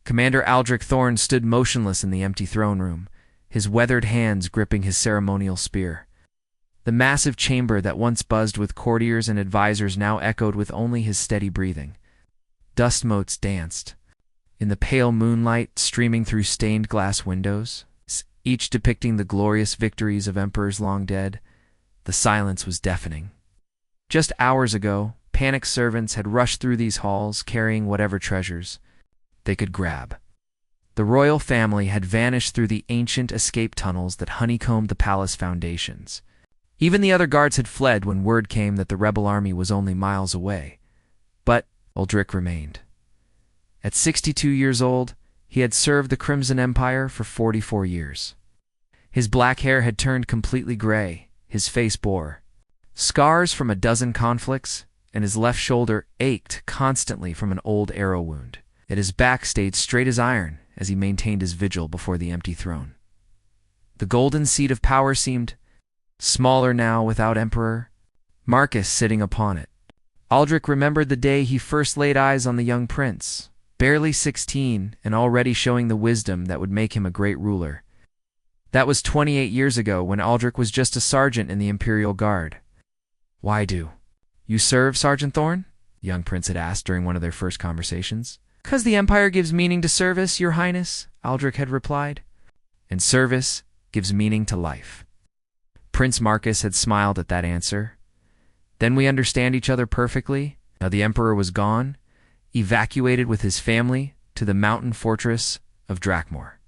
Commander Aldrich Thorne stood motionless in the empty throne room, his weathered hands gripping his ceremonial spear. The massive chamber that once buzzed with courtiers and advisors now echoed with only his steady breathing. Dust motes danced in the pale moonlight streaming through stained glass windows, each depicting the glorious victories of emperors long dead. The silence was deafening. Just hours ago, panicked servants had rushed through these halls carrying whatever treasures they could grab. The royal family had vanished through the ancient escape tunnels that honeycombed the palace foundations. Even the other guards had fled when word came that the rebel army was only miles away. But Aldrich remained. At 62 years old, he had served the Crimson Empire for 44 years. His black hair had turned completely gray, his face bore scars from a dozen conflicts, and his left shoulder ached constantly from an old arrow wound. Yet his back stayed straight as iron as he maintained his vigil before the empty throne. The golden seat of power seemed smaller now without Emperor Marcus sitting upon it. Aldrich remembered the day he first laid eyes on the young prince, barely 16 and already showing the wisdom that would make him a great ruler. That was 28 years ago when Aldrich was just a sergeant in the Imperial Guard. "Why do you serve, Sergeant Thorne?" the young prince had asked during one of their first conversations. "'Cause the Empire gives meaning to service, Your Highness," Aldrich had replied. "And service gives meaning to life." Prince Marcus had smiled at that answer. "Then we understand each other perfectly." Now the Emperor was gone, evacuated with his family to the mountain fortress of Drakmor.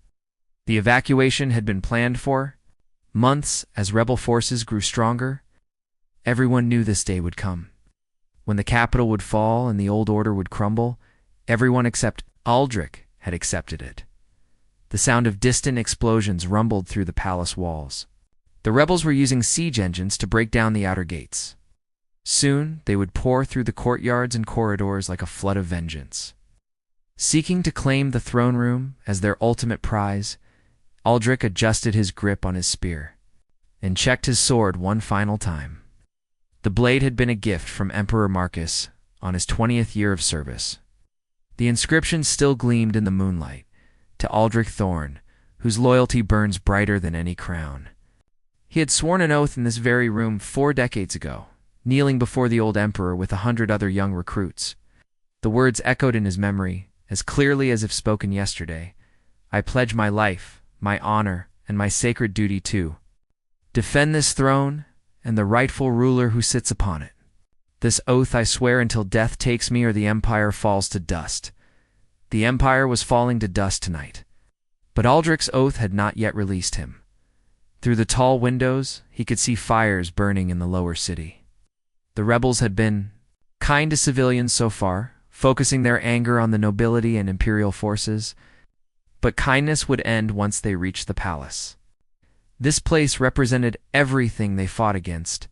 The evacuation had been planned for months as rebel forces grew stronger. Everyone knew this day would come, when the capital would fall and the old order would crumble. Everyone except Aldrich had accepted it. The sound of distant explosions rumbled through the palace walls. The rebels were using siege engines to break down the outer gates. Soon they would pour through the courtyards and corridors like a flood of vengeance. Seeking to claim the throne room as their ultimate prize, Aldrich adjusted his grip on his spear and checked his sword one final time. The blade had been a gift from Emperor Marcus on his 20th year of service. The inscription still gleamed in the moonlight, "To Aldrich Thorne, whose loyalty burns brighter than any crown." He had sworn an oath in this very room 4 decades ago, kneeling before the old emperor with 100 other young recruits. The words echoed in his memory, as clearly as if spoken yesterday. "I pledge my life, my honor, and my sacred duty to defend this throne and the rightful ruler who sits upon it. This oath I swear until death takes me or the Empire falls to dust." The Empire was falling to dust tonight, but Aldrich's oath had not yet released him. Through the tall windows, he could see fires burning in the lower city. The rebels had been kind to civilians so far, focusing their anger on the nobility and imperial forces, but kindness would end once they reached the palace. This place represented everything they fought against.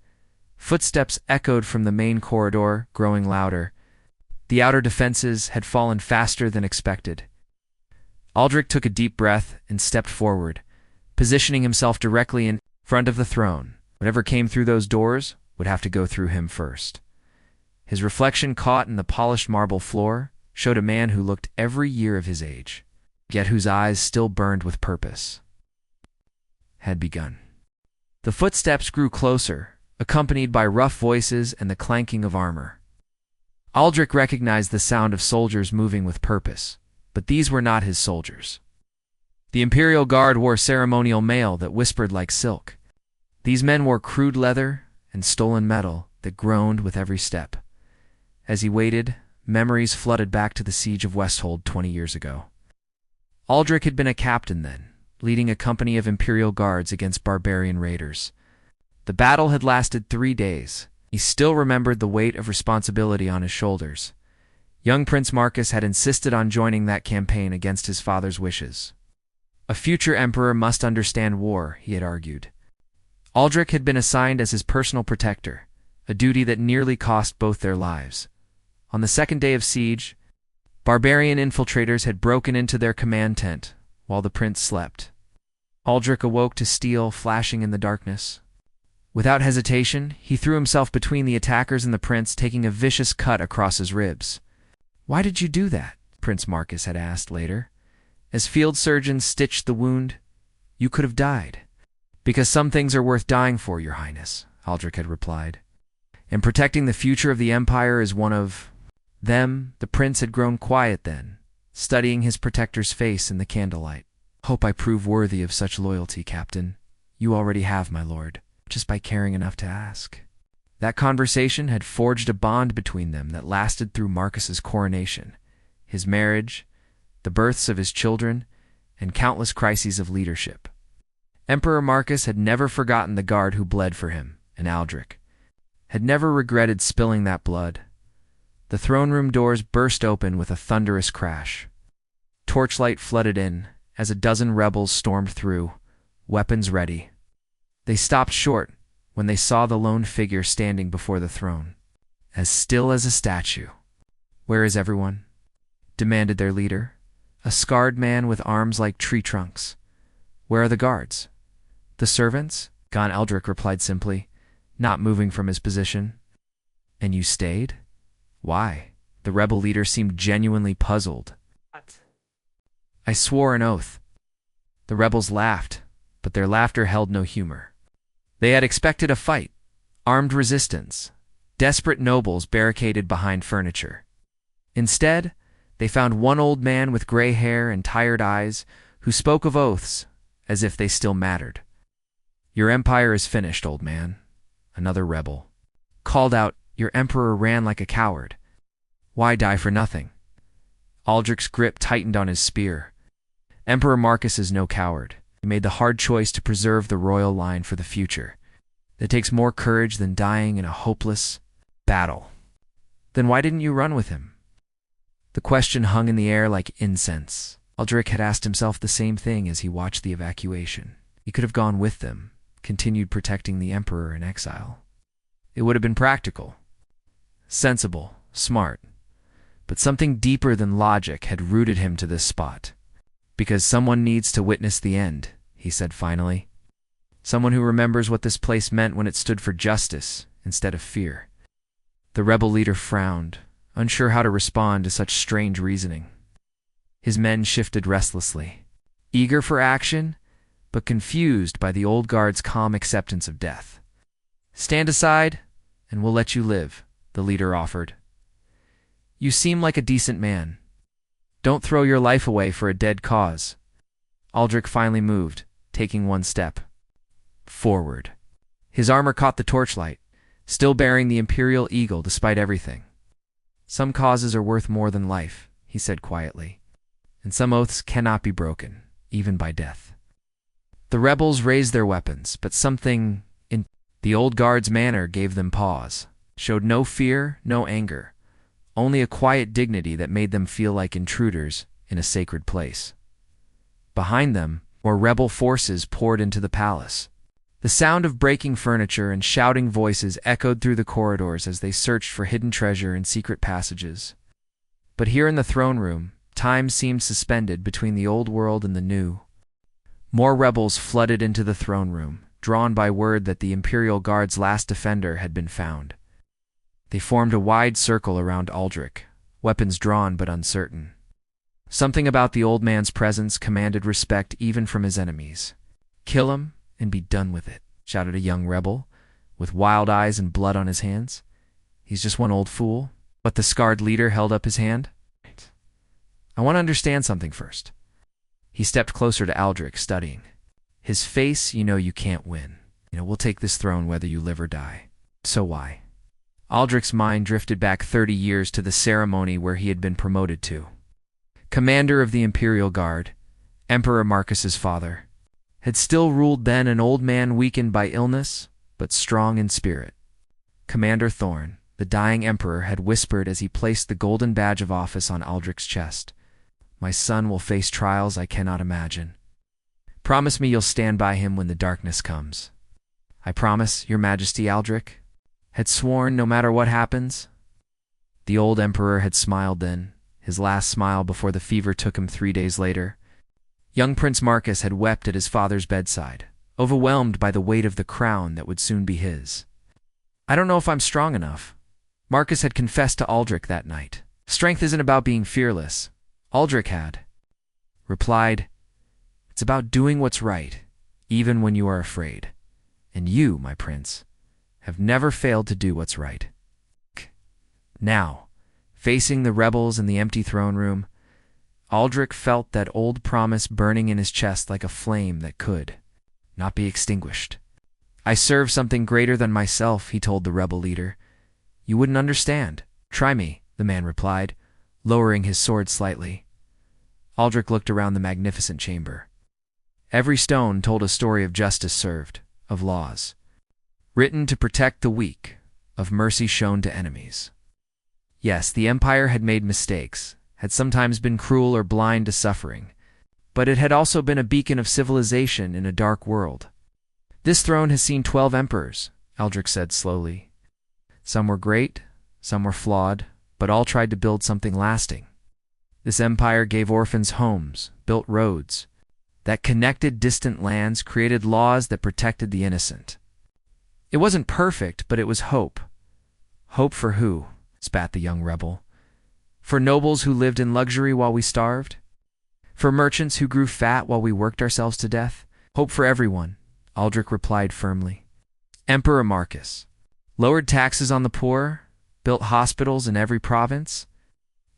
Footsteps echoed from the main corridor, growing louder. The outer defenses had fallen faster than expected. Aldrich took a deep breath and stepped forward, positioning himself directly in front of the throne. Whatever came through those doors would have to go through him first. His reflection caught in the polished marble floor showed a man who looked every year of his age, yet whose eyes still burned with purpose. Had begun. The footsteps grew closer, accompanied by rough voices and the clanking of armor. Aldrich recognized the sound of soldiers moving with purpose, but these were not his soldiers. The Imperial Guard wore ceremonial mail that whispered like silk. These men wore crude leather and stolen metal that groaned with every step. As he waited, memories flooded back to the siege of Westhold 20 years ago. Aldrich had been a captain then, leading a company of Imperial Guards against barbarian raiders. The battle had lasted 3 days. He still remembered the weight of responsibility on his shoulders. Young Prince Marcus had insisted on joining that campaign against his father's wishes. A future emperor must understand war, he had argued. Aldrich had been assigned as his personal protector, a duty that nearly cost both their lives. On the second day of siege, barbarian infiltrators had broken into their command tent while the prince slept. Aldrich awoke to steel flashing in the darkness. Without hesitation, he threw himself between the attackers and the prince, taking a vicious cut across his ribs. "Why did you do that?" Prince Marcus had asked later. As field surgeons stitched the wound, you could have died. Because some things are worth dying for, Your Highness, Aldrich had replied. And protecting the future of the Empire is one of them. The prince had grown quiet then, studying his protector's face in the candlelight. Hope I prove worthy of such loyalty, Captain. You already have, my lord, just by caring enough to ask. That conversation had forged a bond between them that lasted through Marcus's coronation, his marriage, the births of his children, and countless crises of leadership. Emperor Marcus had never forgotten the guard who bled for him, and Aldrich had never regretted spilling that blood. The throne room doors burst open with a thunderous crash. Torchlight flooded in as a dozen rebels stormed through, weapons ready. They stopped short when they saw the lone figure standing before the throne, as still as a statue. "Where is everyone?" demanded their leader, a scarred man with arms like tree trunks. "Where are the guards?" "The servants?" Gon Aldrich replied simply, not moving from his position. "And you stayed? Why?" The rebel leader seemed genuinely puzzled. "I swore an oath." The rebels laughed, but their laughter held no humor. They had expected a fight, armed resistance, desperate nobles barricaded behind furniture. Instead, they found one old man with gray hair and tired eyes who spoke of oaths as if they still mattered. "Your empire is finished, old man," another rebel called out. "Your emperor ran like a coward. Why die for nothing?" Aldrich's grip tightened on his spear. "Emperor Marcus is no coward. He made the hard choice to preserve the royal line for the future. It takes more courage than dying in a hopeless battle." "Then why didn't you run with him?" The question hung in the air like incense. Aldrich had asked himself the same thing as he watched the evacuation. He could have gone with them, continued protecting the emperor in exile. It would have been practical, sensible, smart. But something deeper than logic had rooted him to this spot. "Because someone needs to witness the end," he said finally. "Someone who remembers what this place meant when it stood for justice instead of fear." The rebel leader frowned, unsure how to respond to such strange reasoning. His men shifted restlessly, eager for action, but confused by the old guard's calm acceptance of death. "Stand aside, and we'll let you live," the leader offered. "You seem like a decent man. Don't throw your life away for a dead cause." Aldrich finally moved, taking one step forward. His armor caught the torchlight, still bearing the imperial eagle despite everything. "Some causes are worth more than life," he said quietly, "and some oaths cannot be broken, even by death." The rebels raised their weapons, but something in the old guard's manner gave them pause, showed no fear, no anger, only a quiet dignity that made them feel like intruders in a sacred place. Behind them, more rebel forces poured into the palace. The sound of breaking furniture and shouting voices echoed through the corridors as they searched for hidden treasure and secret passages. But here in the throne room, time seemed suspended between the old world and the new. More rebels flooded into the throne room, drawn by word that the Imperial Guard's last defender had been found. They formed a wide circle around Aldrich, weapons drawn but uncertain. Something about the old man's presence commanded respect even from his enemies. "Kill him and be done with it," shouted a young rebel, with wild eyes and blood on his hands. "He's just one old fool." But the scarred leader held up his hand. "I want to understand something first." He stepped closer to Aldrich, studying his face. "You know you can't win. We'll take this throne whether you live or die. So why?" Aldrich's mind drifted back 30 years to the ceremony where he had been promoted to commander of the Imperial Guard. Emperor Marcus's father had still ruled then, an old man weakened by illness, but strong in spirit. Commander Thorn, the dying emperor, had whispered as he placed the golden badge of office on Aldrich's chest, "My son will face trials I cannot imagine. Promise me you'll stand by him when the darkness comes." "I promise, Your Majesty," Aldrich had sworn, "no matter what happens." The old emperor had smiled then, his last smile before the fever took him 3 days later. Young Prince Marcus had wept at his father's bedside, overwhelmed by the weight of the crown that would soon be his. "I don't know if I'm strong enough," Marcus had confessed to Aldrich that night. "Strength isn't about being fearless." Aldrich had replied, "It's about doing what's right, even when you are afraid. And you, my prince, have never failed to do what's right." Now, facing the rebels in the empty throne room, Aldrich felt that old promise burning in his chest like a flame that could not be extinguished. "I serve something greater than myself," he told the rebel leader. "You wouldn't understand." "Try me," the man replied, lowering his sword slightly. Aldrich looked around the magnificent chamber. Every stone told a story of justice served, of laws written to protect the weak, of mercy shown to enemies. Yes, the empire had made mistakes, had sometimes been cruel or blind to suffering, but it had also been a beacon of civilization in a dark world. "This throne has seen 12 emperors," Aldrich said slowly. "Some were great, some were flawed, but all tried to build something lasting. This empire gave orphans homes, built roads that connected distant lands, created laws that protected the innocent. It wasn't perfect, but it was hope." "Hope for who?" spat the young rebel. "For nobles who lived in luxury while we starved? For merchants who grew fat while we worked ourselves to death? Hope for everyone," Aldrich replied firmly. "Emperor Marcus lowered taxes on the poor, built hospitals in every province,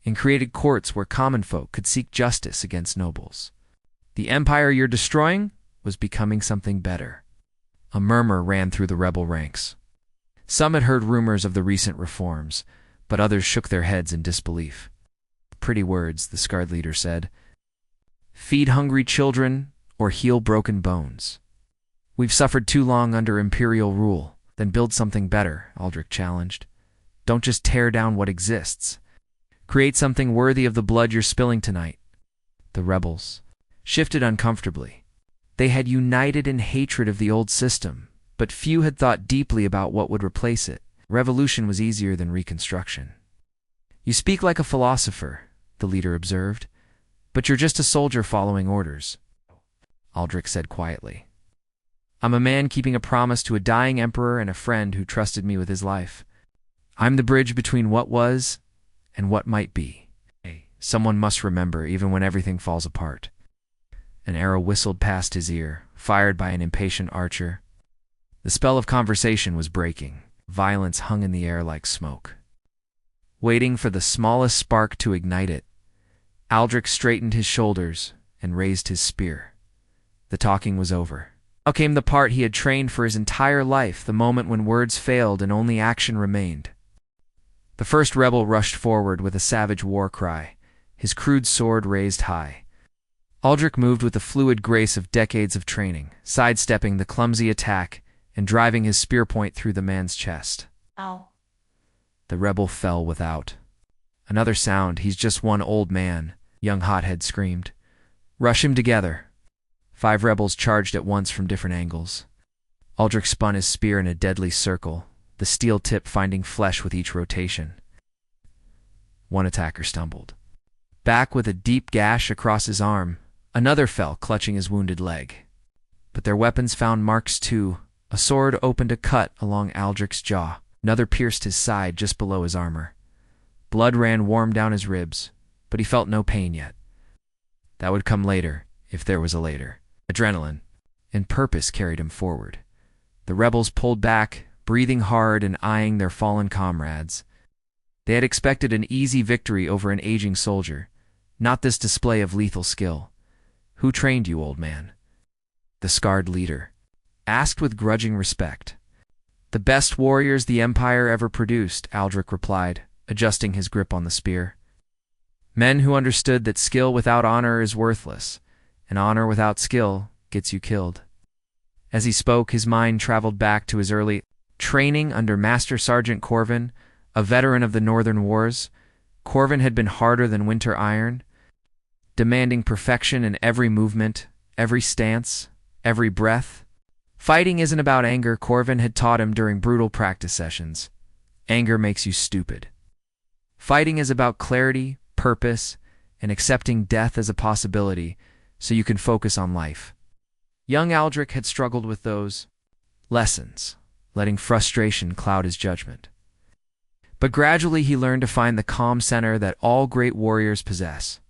and created courts where common folk could seek justice against nobles. The empire you're destroying was becoming something better." A murmur ran through the rebel ranks. Some had heard rumors of the recent reforms, but others shook their heads in disbelief. "Pretty words," the scarred leader said. "Feed hungry children or heal broken bones. We've suffered too long under imperial rule." "Then build something better," Aldrich challenged. "Don't just tear down what exists. Create something worthy of the blood you're spilling tonight." The rebels shifted uncomfortably. They had united in hatred of the old system, but few had thought deeply about what would replace it. Revolution was easier than reconstruction. "You speak like a philosopher," the leader observed, "but you're just a soldier following orders," Aldrich said quietly. "I'm a man keeping a promise to a dying emperor and a friend who trusted me with his life. I'm the bridge between what was and what might be. Someone must remember, even when everything falls apart." An arrow whistled past his ear, fired by an impatient archer. The spell of conversation was breaking. Violence hung in the air like smoke. Waiting for the smallest spark to ignite it, Aldrich straightened his shoulders and raised his spear. The talking was over. Now came the part he had trained for his entire life, the moment when words failed and only action remained. The first rebel rushed forward with a savage war cry, his crude sword raised high. Aldrich moved with the fluid grace of decades of training, sidestepping the clumsy attack and driving his spear point through the man's chest. "Ow." The rebel fell without. "Another sound, he's just one old man," young hothead screamed. "Rush him together." 5 rebels charged at once from different angles. Aldrich spun his spear in a deadly circle, the steel tip finding flesh with each rotation. One attacker stumbled back with a deep gash across his arm. Another fell, clutching his wounded leg. But their weapons found marks too. A sword opened a cut along Aldrich's jaw. Another pierced his side just below his armor. Blood ran warm down his ribs, but he felt no pain yet. That would come later, if there was a later. Adrenaline and purpose carried him forward. The rebels pulled back, breathing hard and eyeing their fallen comrades. They had expected an easy victory over an aging soldier, not this display of lethal skill. "Who trained you, old man?" The scarred leader asked with grudging respect. "The best warriors the Empire ever produced," Aldrich replied, adjusting his grip on the spear. "Men who understood that skill without honor is worthless, and honor without skill gets you killed." As he spoke, his mind traveled back to his early training under Master Sergeant Corvin, a veteran of the Northern Wars. Corvin had been harder than winter iron, demanding perfection in every movement, every stance, every breath. Fighting isn't about anger, Corvin had taught him during brutal practice sessions. Anger makes you stupid. Fighting is about clarity, purpose, and accepting death as a possibility so you can focus on life. Young Aldrich had struggled with those lessons, letting frustration cloud his judgment. But gradually he learned to find the calm center that all great warriors possess.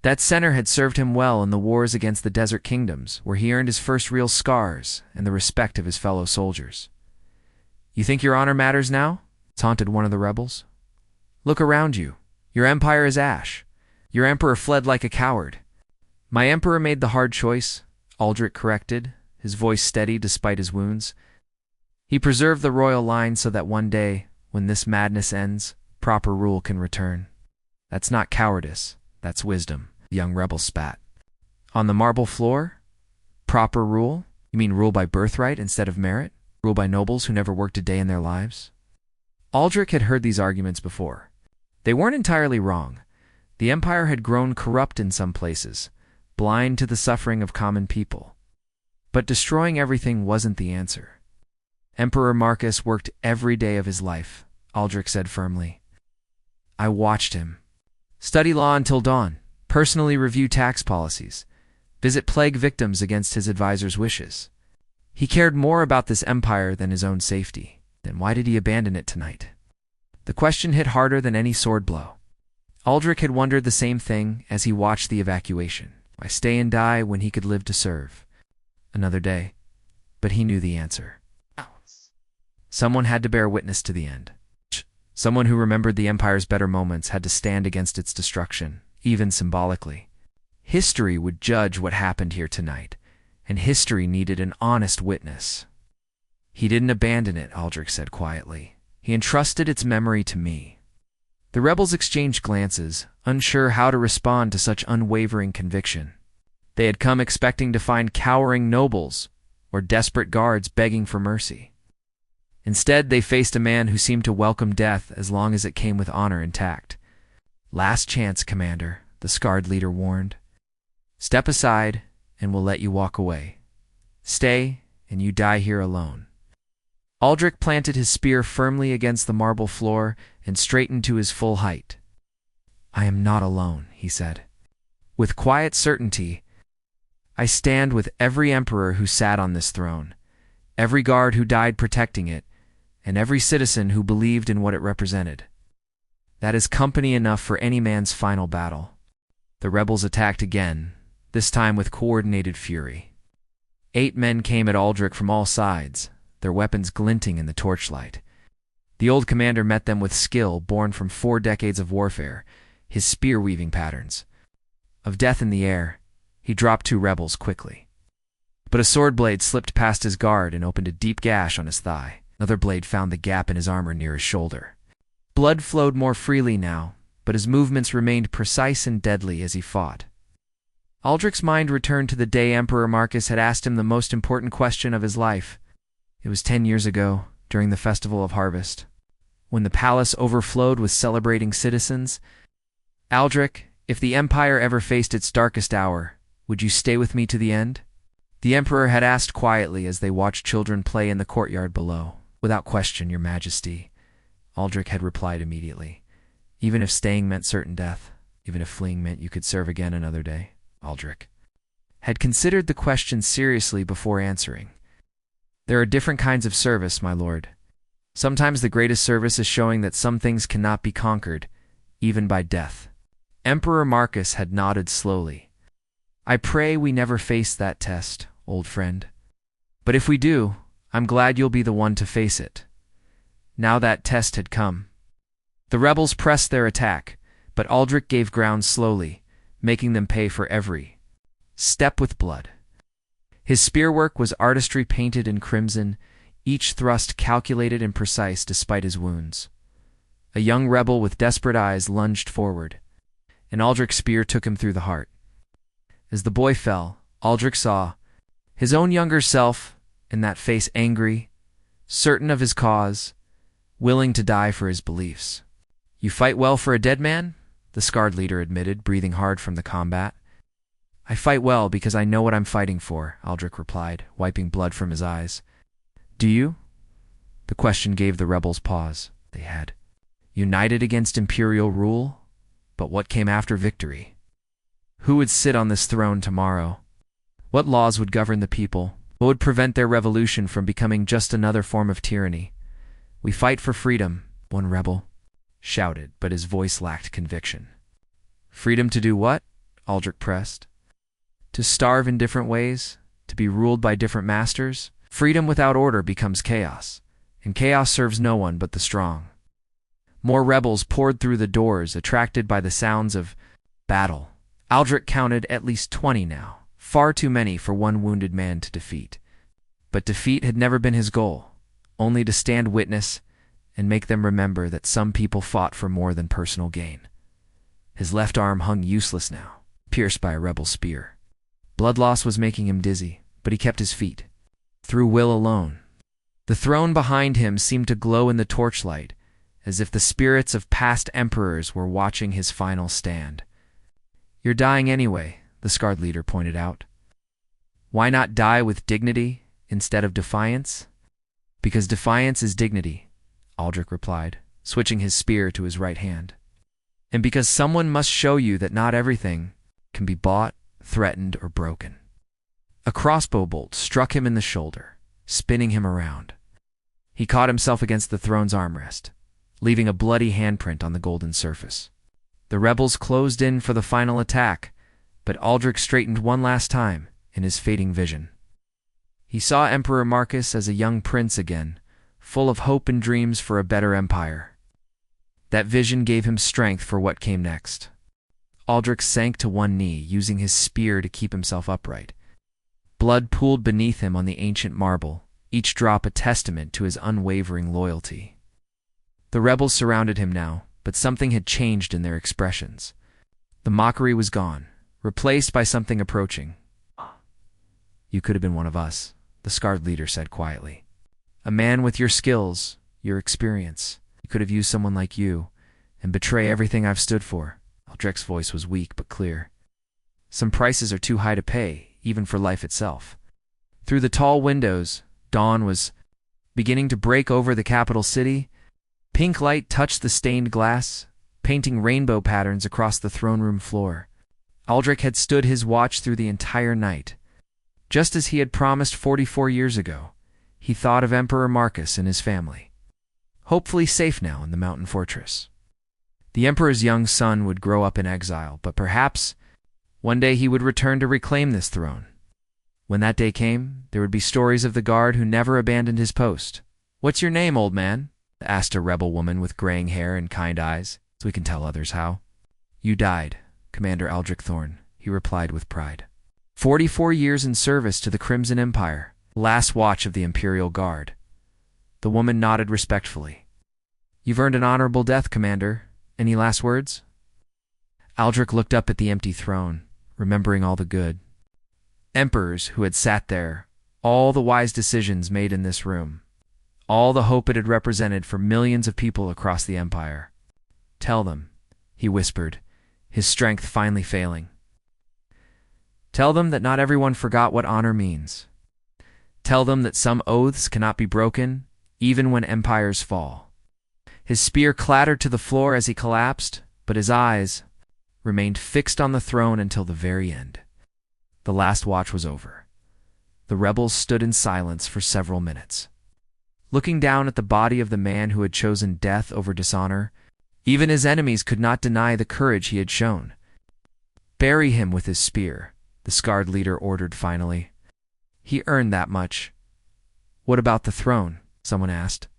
That center had served him well in the wars against the desert kingdoms, where he earned his first real scars and the respect of his fellow soldiers. "You think your honor matters now?" taunted one of the rebels. "Look around you. Your empire is ash. Your emperor fled like a coward." "My emperor made the hard choice," Aldrich corrected, his voice steady despite his wounds. "He preserved the royal line so that one day, when this madness ends, proper rule can return." "That's not cowardice, that's wisdom," the young rebel spat. "On the marble floor? Proper rule? You mean rule by birthright instead of merit? Rule by nobles who never worked a day in their lives?" Aldrich had heard these arguments before. They weren't entirely wrong. The empire had grown corrupt in some places, blind to the suffering of common people. But destroying everything wasn't the answer. "Emperor Marcus worked every day of his life," Aldrich said firmly. "I watched him. Study law until dawn, personally review tax policies, visit plague victims against his advisors' wishes. He cared more about this empire than his own safety. Then why did he abandon it tonight?" The question hit harder than any sword blow. Aldrich had wondered the same thing as he watched the evacuation. Why stay and die when he could live to serve? Another day. But he knew the answer. Someone had to bear witness to the end. Someone who remembered the empire's better moments had to stand against its destruction, even symbolically. History would judge what happened here tonight, and history needed an honest witness. "He didn't abandon it," Aldrich said quietly. "He entrusted its memory to me." The rebels exchanged glances, unsure how to respond to such unwavering conviction. They had come expecting to find cowering nobles or desperate guards begging for mercy. Instead, they faced a man who seemed to welcome death as long as it came with honor intact. "Last chance, Commander," the scarred leader warned. "Step aside, and we'll let you walk away. Stay, and you die here alone." Aldrich planted his spear firmly against the marble floor and straightened to his full height. "I am not alone," he said. With quiet certainty, "I stand with every emperor who sat on this throne, every guard who died protecting it, and every citizen who believed in what it represented. That is company enough for any man's final battle." The rebels attacked again, this time with coordinated fury. 8 men came at Aldrich from all sides, their weapons glinting in the torchlight. The old commander met them with skill born from 4 decades of warfare, his spear-weaving patterns. Of death in the air, he dropped 2 rebels quickly. But a sword blade slipped past his guard and opened a deep gash on his thigh. Another blade found the gap in his armor near his shoulder. Blood flowed more freely now, but his movements remained precise and deadly as he fought. Aldrich's mind returned to the day Emperor Marcus had asked him the most important question of his life. It was 10 years ago, during the Festival of Harvest, when the palace overflowed with celebrating citizens. "Aldrich, if the Empire ever faced its darkest hour, would you stay with me to the end?" The Emperor had asked quietly as they watched children play in the courtyard below. "Without question, Your Majesty," Aldrich had replied immediately. Even if staying meant certain death, even if fleeing meant you could serve again another day, Aldrich had considered the question seriously before answering. "There are different kinds of service, my lord. Sometimes the greatest service is showing that some things cannot be conquered, even by death." Emperor Marcus had nodded slowly. "I pray we never face that test, old friend. But if we do, I'm glad you'll be the one to face it." Now that test had come. The rebels pressed their attack, but Aldrich gave ground slowly, making them pay for every step with blood. His spearwork was artistry painted in crimson, each thrust calculated and precise despite his wounds. A young rebel with desperate eyes lunged forward, and Aldrich's spear took him through the heart. As the boy fell, Aldrich saw his own younger self in that face, angry, certain of his cause, willing to die for his beliefs. "You fight well for a dead man," the scarred leader admitted, breathing hard from the combat. "I fight well because I know what I'm fighting for," Aldrich replied, wiping blood from his eyes. "Do you?" The question gave the rebels pause. They had united against imperial rule, but what came after victory? Who would sit on this throne tomorrow? What laws would govern the people? What would prevent their revolution from becoming just another form of tyranny? "We fight for freedom," one rebel shouted, but his voice lacked conviction. "Freedom to do what?" Aldrich pressed. To starve in different ways, to be ruled by different masters. Freedom without order becomes chaos, and chaos serves no one but the strong. More rebels poured through the doors, attracted by the sounds of battle. Aldrich counted at least 20 now, far too many for one wounded man to defeat. But defeat had never been his goal, only to stand witness and make them remember that some people fought for more than personal gain. His left arm hung useless now, pierced by a rebel spear. Blood loss was making him dizzy, but he kept his feet. Through will alone. The throne behind him seemed to glow in the torchlight, as if the spirits of past emperors were watching his final stand. "You're dying anyway," the scarred leader pointed out. "Why not die with dignity instead of defiance?" "Because defiance is dignity," Aldrich replied, switching his spear to his right hand. "And because someone must show you that not everything can be bought, threatened, or broken." A crossbow bolt struck him in the shoulder, spinning him around. He caught himself against the throne's armrest, leaving a bloody handprint on the golden surface. The rebels closed in for the final attack, but Aldrich straightened one last time in his fading vision. He saw Emperor Marcus as a young prince again, full of hope and dreams for a better empire. That vision gave him strength for what came next. Aldrich sank to one knee, using his spear to keep himself upright. Blood pooled beneath him on the ancient marble, each drop a testament to his unwavering loyalty. The rebels surrounded him now, but something had changed in their expressions. The mockery was gone, replaced by something approaching. "You could have been one of us," the scarred leader said quietly. "A man with your skills, your experience. You could have used someone like you, and betray everything I've stood for." Aldrich's voice was weak but clear. "Some prices are too high to pay, even for life itself." Through the tall windows, dawn was beginning to break over the capital city. Pink light touched the stained glass, painting rainbow patterns across the throne room floor. Aldrich had stood his watch through the entire night. Just as he had promised 44 years ago, he thought of Emperor Marcus and his family. Hopefully safe now in the mountain fortress. The emperor's young son would grow up in exile, but perhaps one day he would return to reclaim this throne. When that day came, there would be stories of the guard who never abandoned his post. "What's your name, old man?" asked a rebel woman with graying hair and kind eyes, so we can tell others how. "You died, Commander Aldrich Thorn," he replied with pride. 44 years in service to the Crimson Empire, last watch of the Imperial Guard. The woman nodded respectfully. "You've earned an honorable death, Commander. Any last words?" Aldrich looked up at the empty throne, remembering all the good emperors who had sat there, all the wise decisions made in this room, all the hope it had represented for millions of people across the empire. "Tell them," he whispered, his strength finally failing. "Tell them that not everyone forgot what honor means. Tell them that some oaths cannot be broken, even when empires fall." His spear clattered to the floor as he collapsed, but his eyes remained fixed on the throne until the very end. The last watch was over. The rebels stood in silence for several minutes, looking down at the body of the man who had chosen death over dishonor. Even his enemies could not deny the courage he had shown. "Bury him with his spear," the scarred leader ordered finally. "He earned that much." "What about the throne?" someone asked.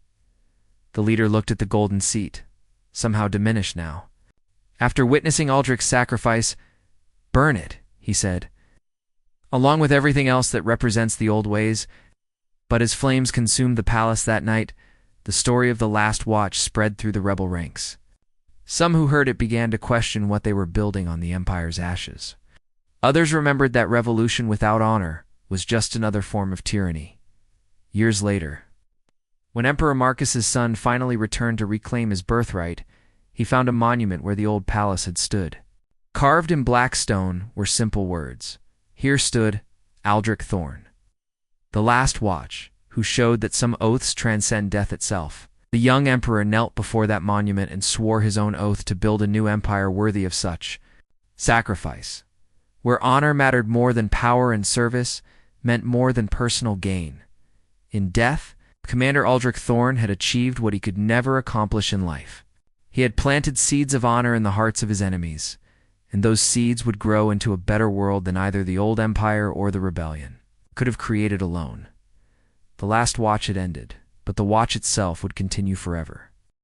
The leader looked at the golden seat, somehow diminished now. After witnessing Aldrich's sacrifice, "Burn it," he said, "along with everything else that represents the old ways." But as flames consumed the palace that night, the story of the last watch spread through the rebel ranks. Some who heard it began to question what they were building on the empire's ashes. Others remembered that revolution without honor was just another form of tyranny. Years later, when Emperor Marcus's son finally returned to reclaim his birthright, he found a monument where the old palace had stood. Carved in black stone were simple words. Here stood Aldrich Thorn, the last watch, who showed that some oaths transcend death itself. The young emperor knelt before that monument and swore his own oath to build a new empire worthy of such sacrifice, where honor mattered more than power and service meant more than personal gain. In death, Commander Aldrich Thorn had achieved what he could never accomplish in life. He had planted seeds of honor in the hearts of his enemies, and those seeds would grow into a better world than either the old empire or the rebellion could have created alone. The last watch had ended, but the watch itself would continue forever.